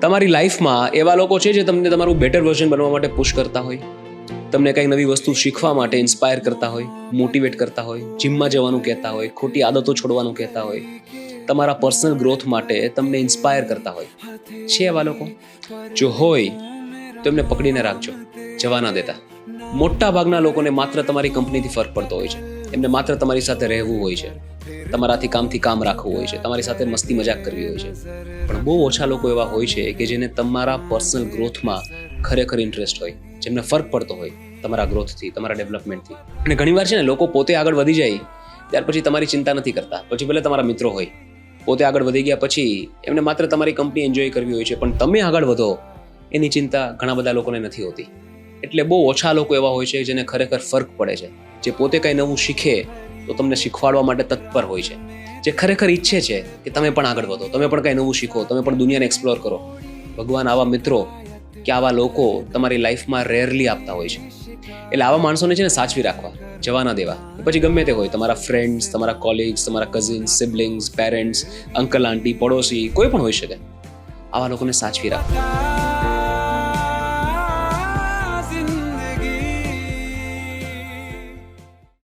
તમારી લાઈફમાં એવા લોકો છે જે તમને તમારું બેટર વર્ઝન બનવા માટે પુશ કરતા હોય, તમને કંઈક નવી વસ્તુ શીખવા માટે ઇન્સ્પાયર કરતા હોય, મોટિવેટ કરતા હોય, જીમમાં જવાનું કહેતા હોય, ખોટી આદતો છોડવાનું કહેતા હોય, તમારા પર્સનલ ગ્રોથ માટે તમને ઇન્સ્પાયર કરતા હોય. છે એવા લોકો? જો હોય તો એમને પકડીને રાખજો, જવા ના દેતા. મોટા ભાગના લોકોને માત્ર તમારી કંપનીથી ફરક પડતો હોય છે. એમને માત્ર તમારી સાથે રહેવું હોય છે, તમારાથી કામથી કામ રાખવું હોય છે, તમારી સાથે મસ્તી મજાક કરવી હોય છે. પણ બહુ ઓછા લોકો એવા હોય છે કે જેને તમારા પર્સનલ ગ્રોથમાં ખરેખર ઇન્ટરેસ્ટ હોય, જેમને ફરક પડતો હોય તમારા ગ્રોથથી, તમારા ડેવલપમેન્ટથી. અને ઘણીવાર છે ને, લોકો પોતે આગળ વધી જાય ત્યાર પછી તમારી ચિંતા નથી કરતા. પછી ભલે તમારા મિત્રો હોય, પોતે આગળ વધી ગયા પછી એમને માત્ર તમારી કંપની એન્જોય કરવી હોય છે, પણ તમે આગળ વધો એની ચિંતા ઘણા બધા લોકોને નથી હોતી. એટલે બહુ ઓછા લોકો એવા હોય છે જેને ખરેખર ફરક પડે છે, જે પોતે કંઈ નવું શીખે તો તમને શીખવાડવા માટે તત્પર હોય છે, જે ખરેખર ઈચ્છે છે કે તમે પણ આગળ વધો, તમે પણ કંઈ નવું શીખો, તમે પણ દુનિયાને એક્સપ્લોર કરો. ભગવાન આવા મિત્રો કે આવા લોકો તમારી લાઈફમાં રેરલી આપતા હોય છે. એટલે આવા માણસોને છે ને સાચવી રાખવા, જવા ના દેવા. પછી ગમે તે હોય, તમારા ફ્રેન્ડ્સ, તમારા કોલિગ્સ, તમારા cousins, siblings, parents, uncle aunty, પડોશી, કોઈ પણ હોઈ શકે. આવા લોકોને સાચવી રાખવા.